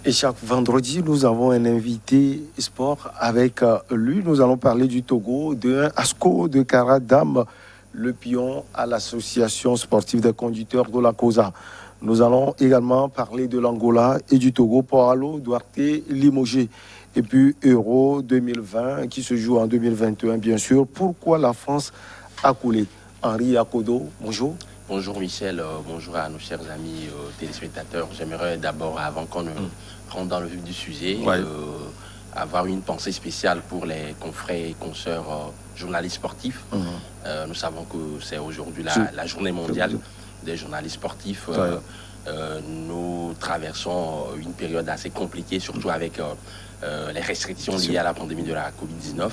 Et chaque vendredi, nous avons un invité sport. Avec lui, nous allons parler du Togo, de Asko de Karadam, le pion à l'association sportive des conducteurs de la COSA. Nous allons également parler de l'Angola et du Togo, Paulo Duarte Limogé. Et puis Euro 2020 qui se joue en 2021, bien sûr. Pourquoi la France a coulé? Henri Akodo, bonjour. Bonjour Michel, bonjour à nos chers amis téléspectateurs. J'aimerais d'abord, avant qu'on ne rentre dans le vif du sujet, avoir une pensée spéciale pour les confrères et consoeurs journalistes sportifs. Nous savons que c'est aujourd'hui la journée mondiale des journalistes sportifs. Nous traversons une période assez compliquée, surtout avec les restrictions liées à la pandémie de la Covid-19.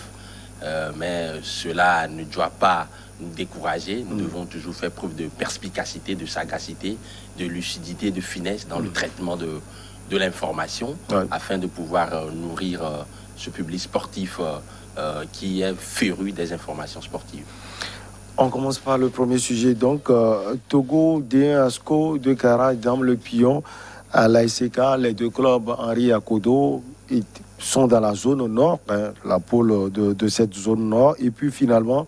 Mais cela ne doit pas nous décourager. Nous devons toujours faire preuve de perspicacité, de sagacité, de lucidité, de finesse dans le traitement de l'information afin de pouvoir nourrir ce public sportif qui est féru des informations sportives. On commence par le premier sujet. Donc, Togo, Asko de Kara, dans le pion à l'ASK, les deux clubs Henri Akodo sont dans la zone nord, la pôle de cette zone nord. Et puis finalement,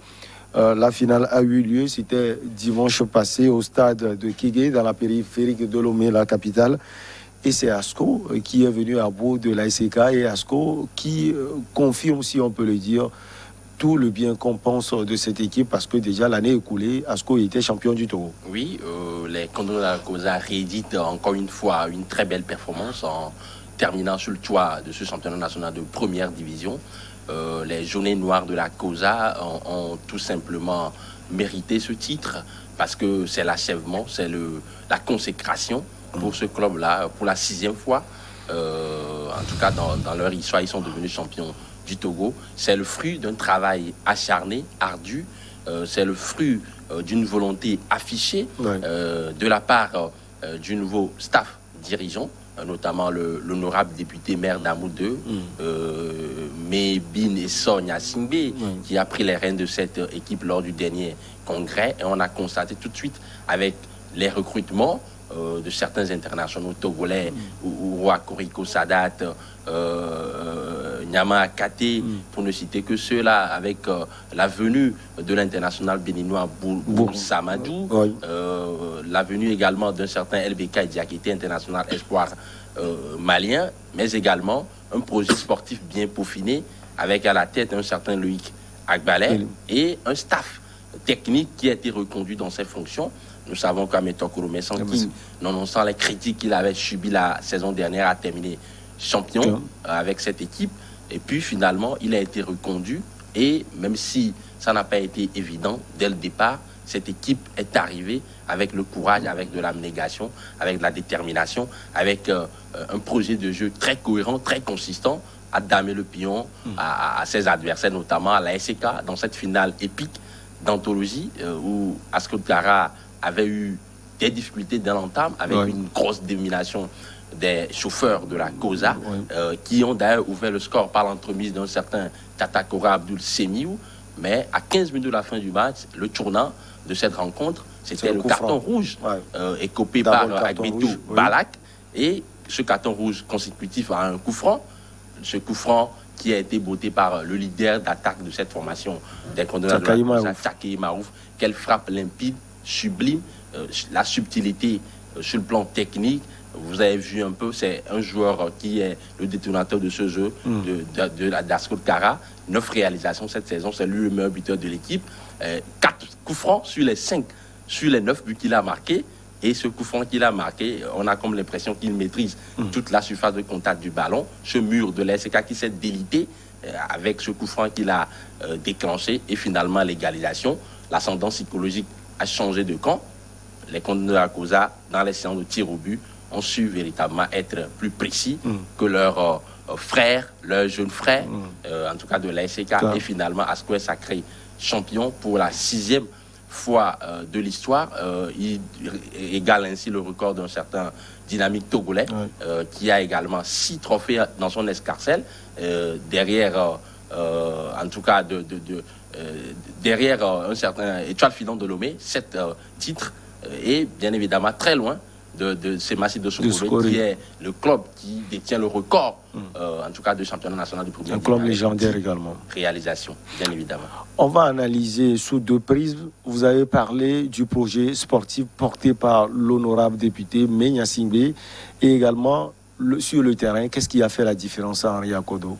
la finale a eu lieu, c'était dimanche passé au stade de Kigué, dans la périphérique de Lomé, la capitale. Et c'est Asko qui est venu à bout de l'ASK et Asko qui confirme, si on peut le dire, tout le bien qu'on pense de cette équipe parce que déjà l'année écoulée, Asko était champion du Togo. Oui, les Condors de la COSA rééditent encore une fois une très belle performance en terminant sur le toit de ce championnat national de première division. Les Jaunets Noirs de la COSA ont tout simplement mérité ce titre parce que c'est l'achèvement, c'est la consécration pour ce club-là pour la 6e fois. En tout cas, dans leur histoire, ils sont devenus champions du Togo. C'est le fruit d'un travail acharné, ardu. C'est le fruit d'une volonté affichée de la part du nouveau staff dirigeant, notamment l'honorable député maire d'Amou 2, Mébine et Sonia Singbe, qui a pris les rênes de cette équipe lors du dernier congrès. Et on a constaté tout de suite avec les recrutements de certains internationaux togolais, Ouro Koriko Sadat, Nyama Akate, pour ne citer que ceux-là, avec la venue de l'international béninois Bour Samadou, la venue également d'un certain LBK Diakité, international espoir malien, mais également un projet sportif bien peaufiné, avec à la tête un certain Loïc Agbalé et un staff technique qui a été reconduit dans ses fonctions. Nous savons qu'Ameto Kouroumé Sanki, nonobstant les critiques qu'il avait subies la saison dernière, a terminé champion avec cette équipe. Et puis finalement, il a été reconduit. Et même si ça n'a pas été évident dès le départ, cette équipe est arrivée avec le courage, avec de l'abnégation, avec de la détermination, avec un projet de jeu très cohérent, très consistant, à damer le pion à ses adversaires, notamment à la SK, dans cette finale épique d'anthologie où Asko Kara avait eu des difficultés dès l'entame, avec une grosse domination des chauffeurs de la COSA, qui ont d'ailleurs ouvert le score par l'entremise d'un certain Tatakora Abdul Semiou. Mais à 15 minutes de la fin du match, le tournant de cette rencontre, c'était le carton rouge écopé par Agbetou Balak. Et ce carton rouge consécutif à un coup franc, ce coup franc qui a été botté par le leader d'attaque de cette formation des Condors de la COSA, Tchakei Marouf. Quelle frappe limpide, sublime, la subtilité sur le plan technique. Vous avez vu un peu, c'est un joueur qui est le détonateur de ce jeu, d'Asko Kara. 9 réalisations cette saison, c'est lui le meilleur buteur de l'équipe. 4 coups francs sur les 9 buts qu'il a marqués. Et ce coup franc qu'il a marqué, on a comme l'impression qu'il maîtrise toute la surface de contact du ballon. Ce mur de l'SK qui s'est délité avec ce coup franc qu'il a déclenché. Et finalement, l'égalisation. L'ascendant psychologique a changé de camp. Les Condors de la COSA, dans les séances de tir au but, ont su véritablement être plus précis que leurs frères, leurs jeunes frères, en tout cas de l'ASK. Et finalement, Asko est sacré champion pour la 6e fois de l'histoire. Il égale ainsi le record d'un certain Dynamique togolais, qui a également 6 trophées dans son escarcelle, derrière, en tout cas, derrière un certain Étoile Filante de Lomé, 7 titres, et bien évidemment très loin de Semassi de Sokolo, qui est le club qui détient le record, en tout cas, de championnat national du premier. Un club légendaire également. Réalisation, bien évidemment. On va analyser sous deux prismes. Vous avez parlé du projet sportif porté par l'honorable député Menia Singbe et également sur le terrain. Qu'est-ce qui a fait la différence à Henri Akodo?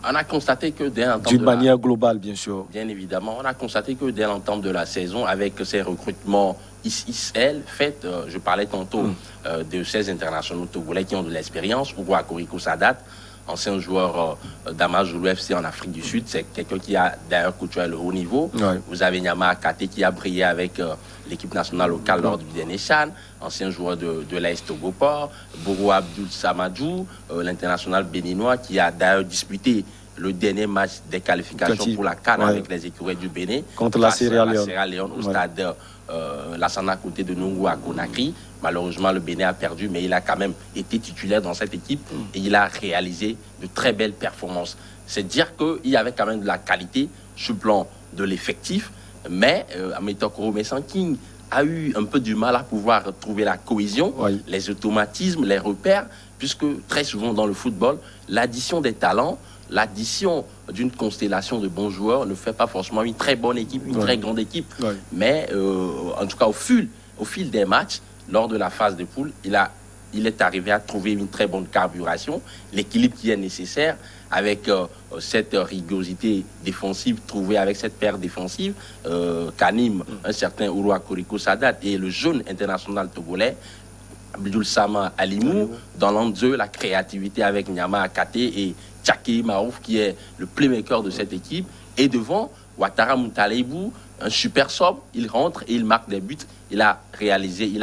On a constaté que dès l'entame d'une manière globale, bien sûr. Bien évidemment, on a constaté que dès l'entame de la saison, avec ces recrutements ISL faits, je parlais tantôt de ces internationaux togolais qui ont de l'expérience, Ouro Akoriko Sadat, ancien joueur d'Amazulu FC en Afrique du Sud, c'est quelqu'un qui a d'ailleurs côtoyé le haut niveau. Ouais. Vous avez Nyama Akate qui a brillé avec l'équipe nationale locale lors du dernier CHAN, ancien joueur de l'AS Togoport, Bourou Abdul Samadou, l'international béninois qui a d'ailleurs disputé le dernier match des qualifications pour la CAN avec les écureuils du Bénin contre la Sierra Leone au stade Lassana à côté de Nungu à Conakry. Malheureusement, le Bénin a perdu, mais il a quand même été titulaire dans cette équipe et il a réalisé de très belles performances. C'est dire qu'il y avait quand même de la qualité sur le plan de l'effectif, mais Amitokoro Messanking a eu un peu du mal à pouvoir trouver la cohésion, les automatismes, les repères, puisque très souvent dans le football, l'addition des talents, l'addition d'une constellation de bons joueurs ne fait pas forcément une très bonne équipe, une très grande équipe. Mais en tout cas, au fil des matchs, lors de la phase de poule, il est arrivé à trouver une très bonne carburation, l'équilibre qui est nécessaire avec cette rigorosité défensive trouvée avec cette paire défensive qu'anime un certain Ouro Akoriko Sadat et le jeune international togolais Abdul Sama Alimou, dans l'enjeu, la créativité avec Nyama Akate et Tchaki Marouf qui est le playmaker de cette équipe. Et devant, Ouattara Moutaleibou, un super sobre, il rentre et il marque des buts. Il a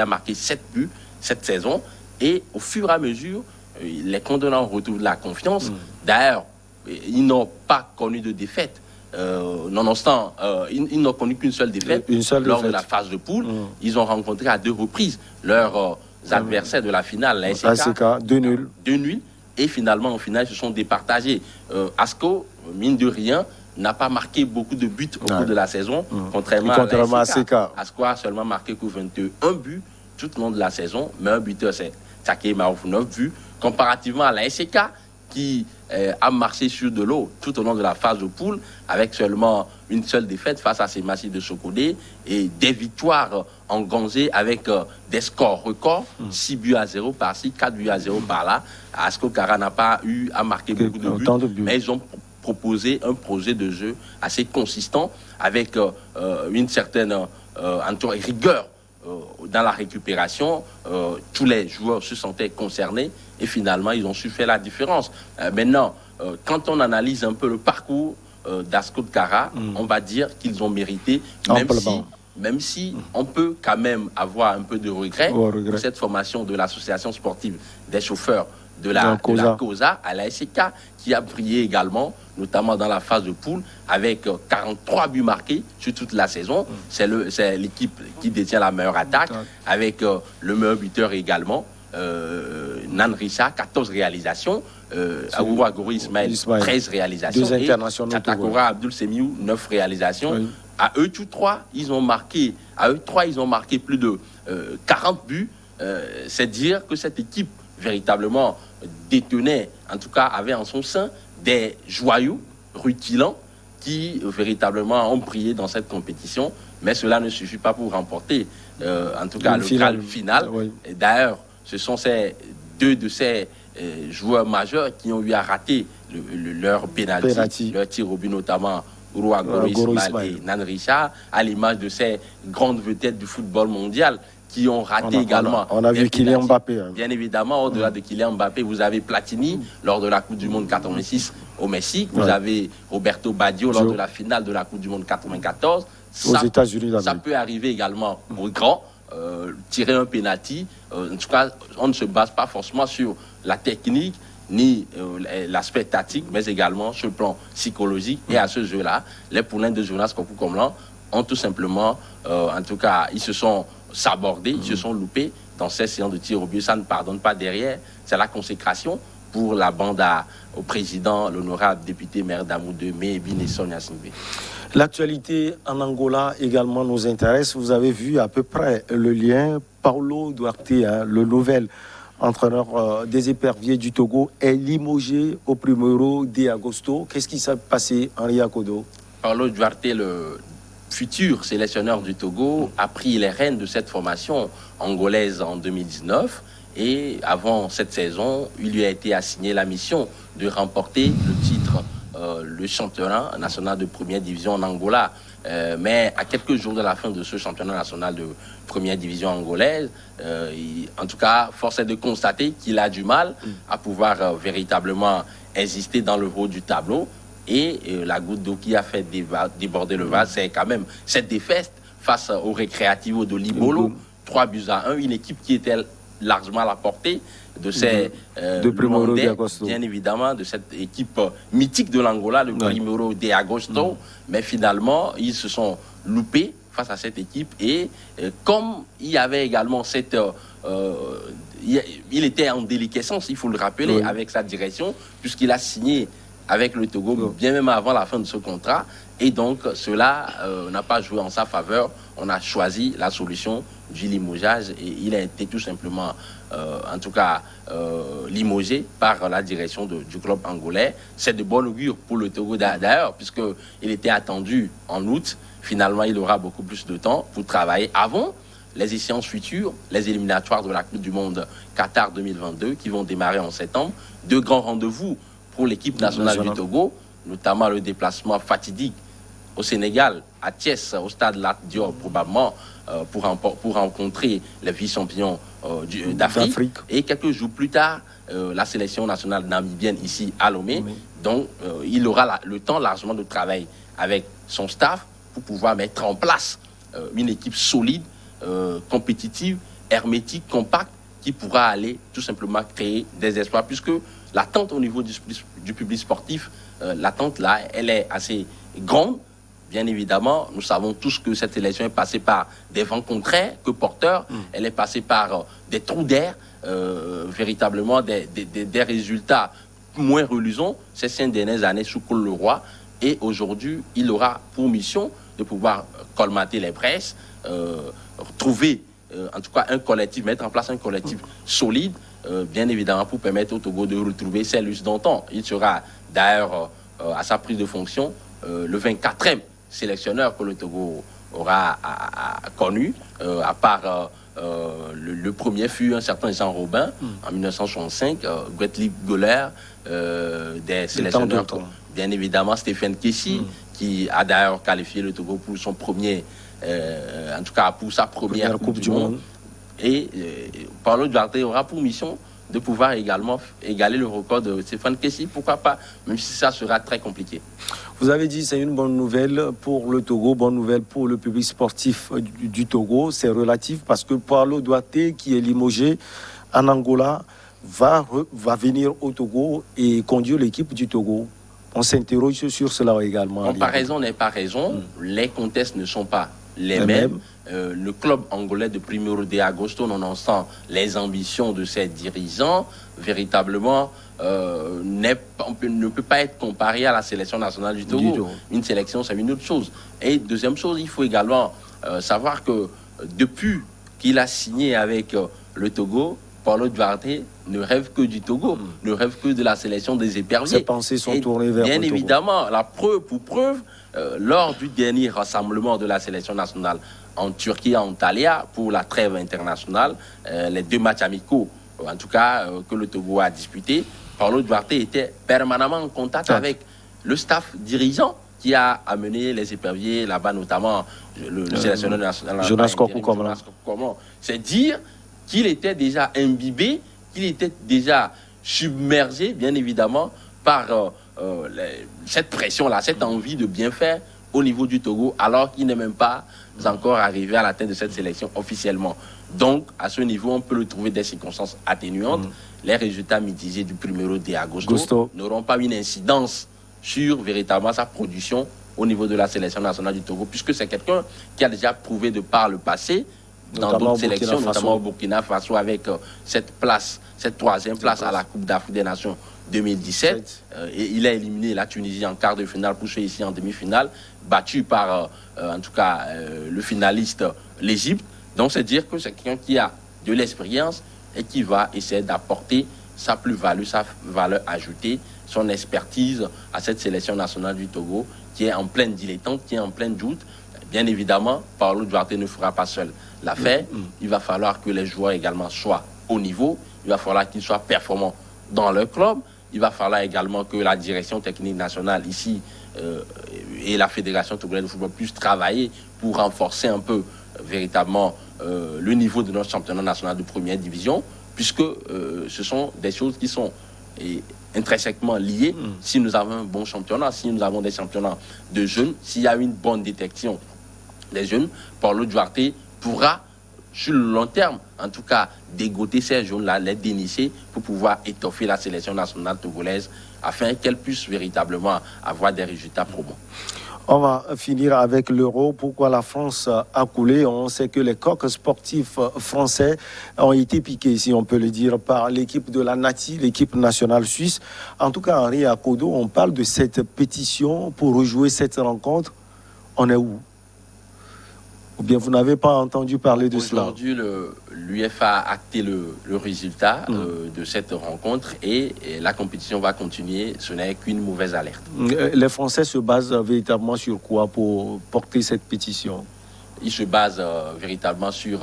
marqué 7 buts cette saison. Et au fur et à mesure, les condamnants retrouvent de la confiance. D'ailleurs, ils n'ont pas connu de défaite. Nonobstant, ils n'ont connu qu'une seule défaite lors de la phase de poule. Ils ont rencontré à 2 reprises leurs adversaires de la finale, la SK, 2-0. 2-0. Et finalement, au final, ils se sont départagés. Asco, mine de rien, n'a pas marqué beaucoup de buts au cours de la saison, contrairement à SK. Asco a seulement marqué que 21 buts tout au long de la saison, mais un buteur, c'est Tchaki Marouf, 9 buts, comparativement à la SK, qui a marché sur de l'eau tout au long de la phase de poule, avec seulement une seule défaite face à Semassi de Sokodé et des victoires engagées avec des scores records, 6 buts à 0 par-ci, 4 buts à 0 par-là. Asco Kara n'a pas eu à marquer beaucoup de buts, mais ils ont proposé un projet de jeu assez consistant avec une certaine rigueur dans la récupération. Tous les joueurs se sentaient concernés et finalement ils ont su faire la différence. Maintenant, quand on analyse un peu le parcours d'Asco Kara, on va dire qu'ils ont mérité, même si on peut quand même avoir un peu de regret pour cette formation de l'association sportive des chauffeurs de la COSA à la SK, qui a brillé également, notamment dans la phase de poule, avec 43 buts marqués sur toute la saison. C'est l'équipe qui détient la meilleure attaque, avec le meilleur buteur également, Nan Risha, 14 réalisations, Agouro Agoro Ismaël, 13 réalisations, 2 internationaux, et Tatakora Abdul Semiou, 9 réalisations. À eux trois, ils ont marqué plus de 40 buts. C'est dire que cette équipe véritablement détenait, en tout cas avait en son sein des joyaux rutilants qui véritablement ont brillé dans cette compétition, mais cela ne suffit pas pour remporter en tout cas le Graal final. D'ailleurs, ce sont deux de ces joueurs majeurs qui ont eu à rater leur pénalty, leur tir au but, notamment Ouro Agoro Ismaël et Nan Risha, à l'image de ces grandes vedettes du football mondial qui ont raté également. On a vu Kylian Mbappé. Bien évidemment, au-delà de Kylian Mbappé, vous avez Platini lors de la Coupe du Monde 86 au Mexique. Vous avez Roberto Baggio lors de la finale de la Coupe du Monde 94. Aux États-Unis. Ça peut arriver également aux grands. Tirer un penalty. En tout cas, on ne se base pas forcément sur la technique ni l'aspect tactique, mais également sur le plan psychologique. Et à ce jeu-là, les poulains de Jonas Kokou-Komlan ont tout simplement, en tout cas, ils se sont sabordés, ils se sont loupés dans ces séances de tir au but. Ça ne pardonne pas derrière. C'est la consécration pour la bande au président, l'honorable député maire d'Amou de Méhébi et Sonia Singbe. L'actualité en Angola également nous intéresse. Vous avez vu à peu près le lien. Paulo Duarte, le nouvel entraîneur des éperviers du Togo, est limogé au 1er de agosto. Qu'est-ce qui s'est passé, Henri Akodo? Paulo Duarte, le futur sélectionneur du Togo, a pris les rênes de cette formation angolaise en 2019. Et avant cette saison, il lui a été assigné la mission de remporter le titre, le championnat national de première division en Angola. Mais à quelques jours de la fin de ce championnat national de première division angolaise, en tout cas, force est de constater qu'il a du mal à pouvoir véritablement exister dans le haut du tableau. Et la goutte d'eau qui a fait déborder le vase, c'est quand même cette défaite face au Recreativo de Libolo, 3-1, une équipe qui était largement à la portée de ces bien évidemment, de cette équipe mythique de l'Angola, le 1er de agosto. Mais finalement, ils se sont loupés face à cette équipe. Et comme il y avait également cette... il était en déliquescence, il faut le rappeler, avec sa direction, puisqu'il a signé avec le Togo, bien même avant la fin de ce contrat. Et donc, cela n'a pas joué en sa faveur. On a choisi la solution du limogeage et il a été tout simplement, en tout cas, limogé par la direction du club angolais. C'est de bon augure pour le Togo d'ailleurs, puisqu'il était attendu en août. Finalement, il aura beaucoup plus de temps pour travailler avant les échéances futures, les éliminatoires de la Coupe du Monde Qatar 2022 qui vont démarrer en septembre. 2 grands rendez-vous pour l'équipe nationale du Togo, notamment le déplacement fatidique au Sénégal, à Thiès, au stade Lat Dior, probablement, pour rencontrer les vice-champions d'Afrique. Et quelques jours plus tard, la sélection nationale namibienne ici à Lomé. Donc, il aura le temps largement de travailler avec son staff pour pouvoir mettre en place une équipe solide, compétitive, hermétique, compacte, qui pourra aller tout simplement créer des espoirs, puisque l'attente au niveau du public sportif, l'attente là, elle est assez grande. Bien évidemment, nous savons tous que cette élection est passée par des vents contraires que porteurs. Elle est passée par des trous d'air, véritablement des résultats moins reluisants ces 5 dernières années sous Col Leroy. Et aujourd'hui, il aura pour mission de pouvoir colmater les presses, trouver en tout cas un collectif, mettre en place un collectif solide, bien évidemment pour permettre au Togo de retrouver ses lustres d'antan. Il sera d'ailleurs à sa prise de fonction le 24e sélectionneur que le Togo aura connu, à part le premier fut un certain Jean Robin en 1965, Gottlieb Goller, des sélectionneurs, bien évidemment Stéphane Kessi, qui a d'ailleurs qualifié le Togo pour son premier, en tout cas pour sa première Coupe du Monde. Et Paulo Duarte aura pour mission de pouvoir également égaler le record de Stéphane Kessi, pourquoi pas, même si ça sera très compliqué. Vous avez dit que c'est une bonne nouvelle pour le Togo, bonne nouvelle pour le public sportif du Togo. C'est relatif parce que Paulo Duarte, qui est limogé en Angola, va venir au Togo et conduire l'équipe du Togo. On s'interroge sur cela également. Comparaison n'est pas raison. Les contextes ne sont pas les mêmes. Le club angolais de 1er de agosto, nonobstant les ambitions de ses dirigeants, véritablement ne peut pas être comparé à la sélection nationale du Togo. Une sélection, c'est une autre chose. Et deuxième chose, il faut également savoir que depuis qu'il a signé avec le Togo, Paulo Duarte ne rêve que du Togo, ne rêve que de la sélection des éperviers. Ses pensées sont tournées vers le Togo. Bien évidemment, pour preuve, lors du dernier rassemblement de la sélection nationale en Turquie, à Antalya, pour la trêve internationale, les 2 matchs amicaux, en tout cas, que le Togo a disputés, Paulo Duarte était permanemment en contact avec le staff dirigeant qui a amené les éperviers là-bas, notamment le sélectionneur national. Jonas Kokou. C'est dire qu'il était déjà imbibé, qu'il était déjà submergé, bien évidemment, par cette pression-là, cette envie de bien faire au niveau du Togo, alors qu'il n'est même pas encore arrivé à la tête de cette sélection officiellement. Donc, à ce niveau, on peut le trouver des circonstances atténuantes. Les résultats mitigés du 1er de agosto n'auront pas une incidence sur véritablement sa production au niveau de la sélection nationale du Togo, puisque c'est quelqu'un qui a déjà prouvé de par le passé, dans d'autres sélections, notamment au Burkina Faso, avec cette 3e place à la Coupe d'Afrique des Nations 2017. Et il a éliminé la Tunisie en quart de finale pour jouer ici en demi-finale, battu par, en tout cas, le finaliste, l'Égypte. Donc, c'est dire que c'est quelqu'un qui a de l'expérience et qui va essayer d'apporter sa plus-value, sa valeur ajoutée, son expertise à cette sélection nationale du Togo, qui est en pleine dilettante, qui est en pleine doute. Bien évidemment, Paulo Duarte ne fera pas seul l'affaire. Il va falloir que les joueurs également soient au niveau. Il va falloir qu'ils soient performants dans leur club. Il va falloir également que la direction technique nationale ici et la Fédération togolaise de football puissent travailler pour renforcer un peu véritablement le niveau de notre championnat national de première division, puisque ce sont des choses qui sont intrinsèquement liées. Si nous avons un bon championnat, si nous avons des championnats de jeunes, s'il y a une bonne détection des jeunes, Paulo Duarte pourra, sur le long terme, en tout cas, dégoter ces jeunes-là, les dénicher pour pouvoir étoffer la sélection nationale togolaise afin qu'elle puisse véritablement avoir des résultats probants. On va finir avec l'Euro. Pourquoi la France a coulé? On sait que les coqs sportifs français ont été piqués, si on peut le dire, par l'équipe de la NATI, l'équipe nationale suisse. En tout cas, Henri Akodo, on parle de cette pétition pour rejouer cette rencontre. On est où? Ou bien vous n'avez pas entendu parler de cela? Aujourd'hui, l'UEFA a acté le résultat de cette rencontre et la compétition va continuer. Ce n'est qu'une mauvaise alerte. Les Français se basent véritablement sur quoi pour porter cette pétition? Ils se basent véritablement sur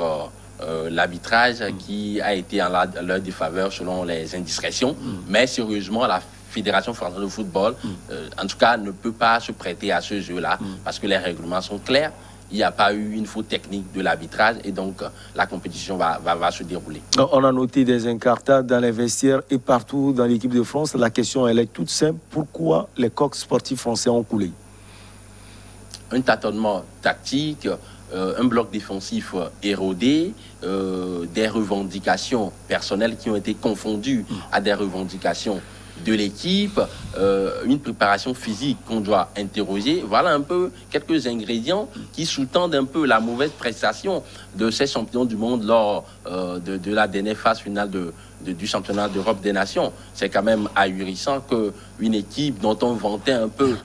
l'arbitrage qui a été en leur défaveur selon les indiscrétions. Mais sérieusement, la Fédération française de football, en tout cas, ne peut pas se prêter à ce jeu-là parce que les règlements sont clairs. Il n'y a pas eu une faute technique de l'arbitrage et donc la compétition va se dérouler. On a noté des incartades dans les vestiaires et partout dans l'équipe de France. La question, elle est toute simple. Pourquoi les coqs sportifs français ont coulé? Un tâtonnement tactique, un bloc défensif érodé, des revendications personnelles qui ont été confondues à des revendications de l'équipe, une préparation physique qu'on doit interroger. Voilà un peu quelques ingrédients qui sous-tendent un peu la mauvaise prestation de ces champions du monde lors de la dernière phase finale du championnat d'Europe des Nations. C'est quand même ahurissant qu'une équipe dont on vantait un peu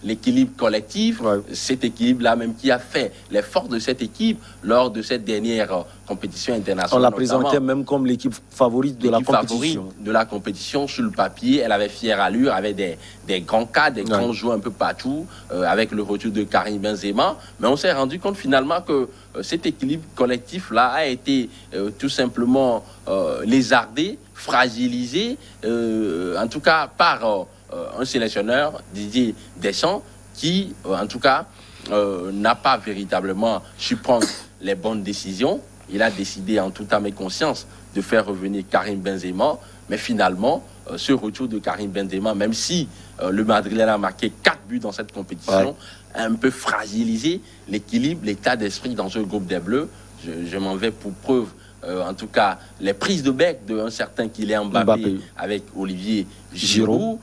l'équilibre collectif, cet équilibre-là même qui a fait l'effort de cette équipe lors de cette dernière compétition internationale. On la présentait même comme l'équipe favorite de la compétition. De la compétition sur le papier, elle avait fière allure, avec des grands cadres, des grands joueurs un peu partout, avec le retour de Karim Benzema. Mais on s'est rendu compte finalement que cet équilibre collectif-là a été tout simplement lézardé, fragilisé, en tout cas par un sélectionneur, Didier Deschamps, qui, en tout cas, n'a pas véritablement su prendre les bonnes décisions. Il a décidé en toute âme et conscience de faire revenir Karim Benzema, mais finalement, ce retour de Karim Benzema, même si le Madrilène a marqué 4 buts dans cette compétition, a un peu fragilisé l'équilibre, l'état d'esprit dans ce groupe des Bleus. Je m'en vais pour preuve, en tout cas, les prises de bec d'un certain Kylian Mbappé avec Olivier Giroud,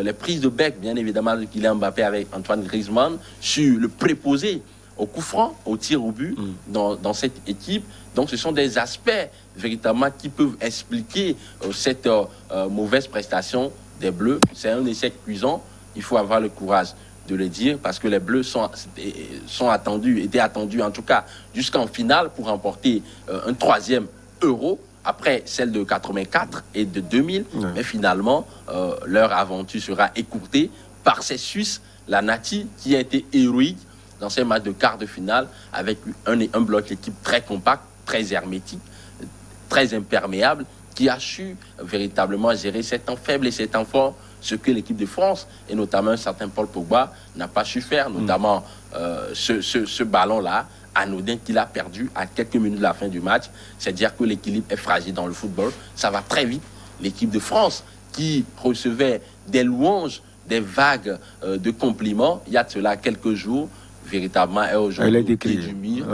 les prises de bec, bien évidemment, de Kylian Mbappé avec Antoine Griezmann, sur le préposé au coup franc, au tir au but dans cette équipe. Donc ce sont des aspects véritablement qui peuvent expliquer cette mauvaise prestation des Bleus. C'est un échec cuisant, il faut avoir le courage de le dire, parce que les Bleus étaient attendus en tout cas jusqu'en finale pour remporter un 3e Euro après celle de 84 et de 2000. Mais finalement, leur aventure sera écourtée par ces Suisses, la NATI, qui a été héroïque dans ces matchs de quart de finale avec un bloc d'équipe très compact, très hermétique, très imperméable, qui a su véritablement gérer ces temps faibles et ces temps forts, ce que l'équipe de France, et notamment un certain Paul Pogba, n'a pas su faire, notamment ce ballon-là, anodin qu'il a perdu à quelques minutes de la fin du match. C'est dire que l'équilibre est fragile dans le football. Ça va très vite. L'équipe de France, qui recevait des louanges, des vagues de compliments, il y a de cela quelques jours, véritablement, est aujourd'hui au pied du mur.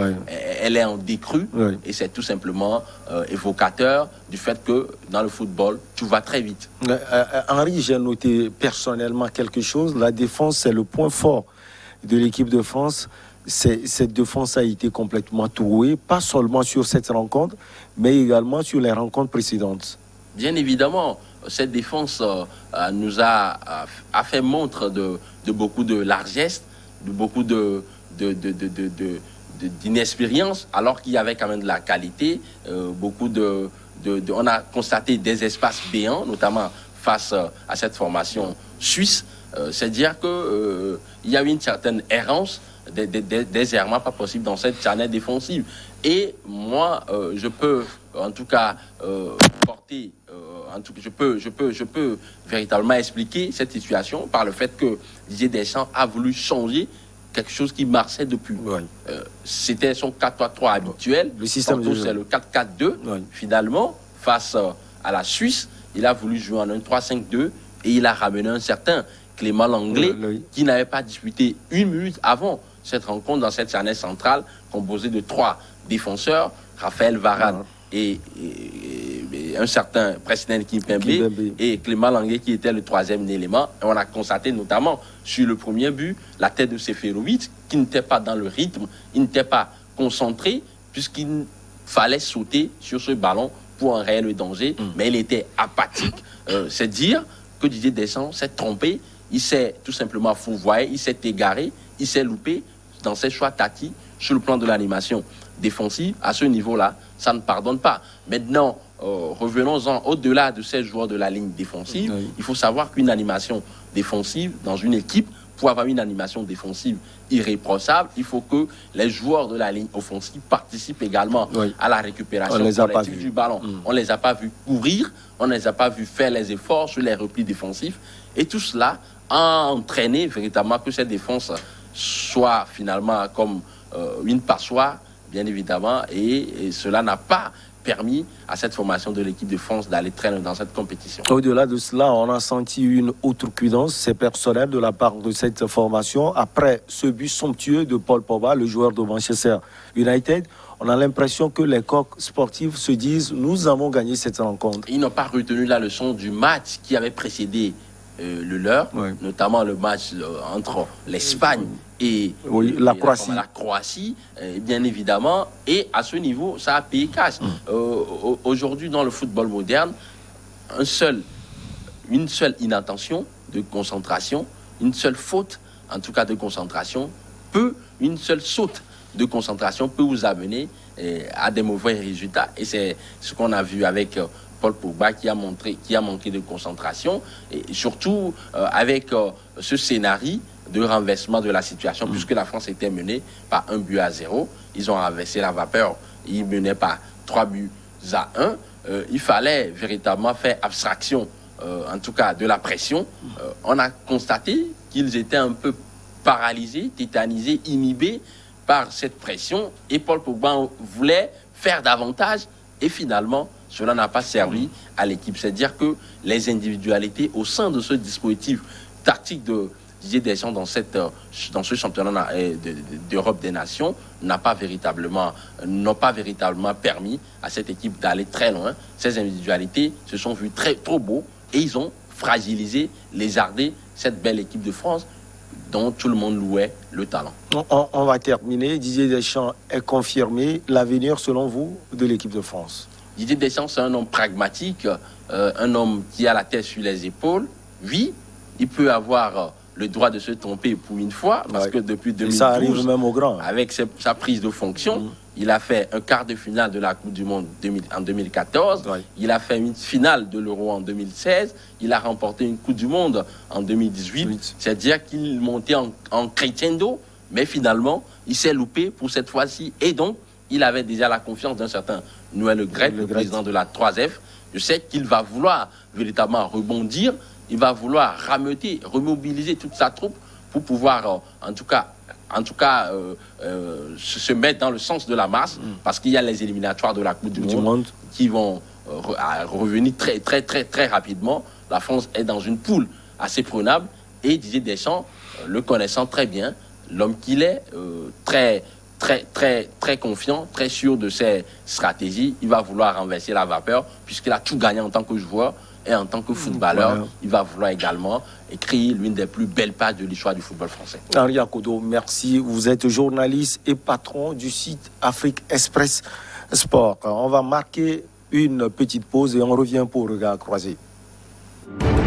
Elle est en décrue. Et c'est tout simplement évocateur du fait que dans le football, tout va très vite. Henri, j'ai noté personnellement quelque chose. La défense, c'est le point fort de l'équipe de France. Cette défense a été complètement trouée, pas seulement sur cette rencontre, mais également sur les rencontres précédentes. Bien évidemment, cette défense nous a fait montre de beaucoup de largesse, de beaucoup d'inexpérience, alors qu'il y avait quand même de la qualité, on a constaté des espaces béants, notamment face à cette formation suisse. C'est-à-dire qu'il y a eu une certaine errance, des errements pas possibles dans cette charnière défensive. Et moi, je peux en tout cas porter, je peux véritablement expliquer cette situation par le fait que Didier Deschamps a voulu changer quelque chose qui marchait depuis. Oui. C'était son 4-3-3 habituel. Le système c'est le 4-4-2. Oui. Finalement, face à la Suisse, il a voulu jouer en 1-3-5-2 et il a ramené un certain Clément Lenglet qui n'avait pas disputé une minute avant cette rencontre dans cette charnière centrale composée de 3 défenseurs, Raphaël Varane et un certain Presnel Kimpembe et Clément Lenglet qui était le 3e élément. Et on a constaté notamment sur le premier but la tête de Seferovic qui n'était pas dans le rythme, il n'était pas concentré puisqu'il fallait sauter sur ce ballon pour un réel danger, mais il était apathique. C'est dire que Didier Deschamps s'est trompé, il s'est tout simplement fourvoyé, il s'est égaré, il s'est loupé dans ses choix tactiques sur le plan de l'animation défensive. À ce niveau-là, ça ne pardonne pas. Maintenant, revenons-en au-delà de ces joueurs de la ligne défensive. Oui. Il faut savoir qu'une animation défensive dans une équipe, pour avoir une animation défensive irréprochable, il faut que les joueurs de la ligne offensive participent également à la récupération collective du ballon. On ne les a pas vus courir, on ne les a pas vus faire les efforts sur les replis défensifs. Et tout cela a entraîné véritablement que cette défense soit finalement comme une passoire, bien évidemment, et cela n'a pas permis à cette formation de l'équipe de France d'aller très loin dans cette compétition. Au-delà de cela, on a senti une outrecuidance, c'est personnel de la part de cette formation. Après ce but somptueux de Paul Pogba, le joueur de Manchester United, on a l'impression que les coqs sportifs se disent « nous avons gagné cette rencontre ». Ils n'ont pas retenu la leçon du match qui avait précédé le leur, notamment le match entre l'Espagne et la Croatie, bien évidemment. Et à ce niveau, ça a payé cash. Aujourd'hui, dans le football moderne, une seule inattention de concentration, une seule faute, en tout cas de concentration, une seule saute de concentration peut vous amener à des mauvais résultats. Et c'est ce qu'on a vu avec Paul Pogba qui a manqué de concentration, et surtout avec ce scénario de renversement de la situation, puisque la France était menée par 1-0. Ils ont renversé la vapeur, ils menaient par 3-1. Il fallait véritablement faire abstraction, en tout cas de la pression. On a constaté qu'ils étaient un peu paralysés, tétanisés, inhibés par cette pression, et Paul Pogba voulait faire davantage, et finalement, cela n'a pas servi à l'équipe. C'est-à-dire que les individualités au sein de ce dispositif tactique de Didier Deschamps dans ce championnat d'Europe des Nations n'ont pas véritablement permis à cette équipe d'aller très loin. Ces individualités se sont vues trop beaux et ils ont fragilisé, lézardé cette belle équipe de France dont tout le monde louait le talent. On va terminer. Didier Deschamps est confirmé. L'avenir, selon vous, de l'équipe de France? Didier Deschamps, c'est un homme pragmatique, un homme qui a la tête sur les épaules. Oui, il peut avoir le droit de se tromper pour une fois, parce que depuis 2012, ça arrive même au grand. Avec sa prise de fonction, il a fait un quart de finale de la Coupe du Monde en 2014, il a fait une finale de l'Euro en 2016, il a remporté une Coupe du Monde en 2018, c'est-à-dire qu'il montait en crescendo, mais finalement, il s'est loupé pour cette fois-ci, et donc, il avait déjà la confiance d'un certain Noël Le Graët, le président de la 3F. Je sais qu'il va vouloir véritablement rebondir, il va vouloir rameuter, remobiliser toute sa troupe pour pouvoir, en tout cas, se mettre dans le sens de la masse, parce qu'il y a les éliminatoires de la Coupe du Monde qui vont revenir très rapidement. La France est dans une poule assez prenable, et Didier Deschamps, le connaissant très bien, l'homme qu'il est, très confiant, très sûr de ses stratégies. Il va vouloir renverser la vapeur, puisqu'il a tout gagné en tant que joueur et en tant que footballeur. Il va vouloir également écrire l'une des plus belles pages de l'histoire du football français. Henri Akodo, merci. Vous êtes journaliste et patron du site Afrique Express Sport. On va marquer une petite pause et on revient pour Regard Croisé. Merci.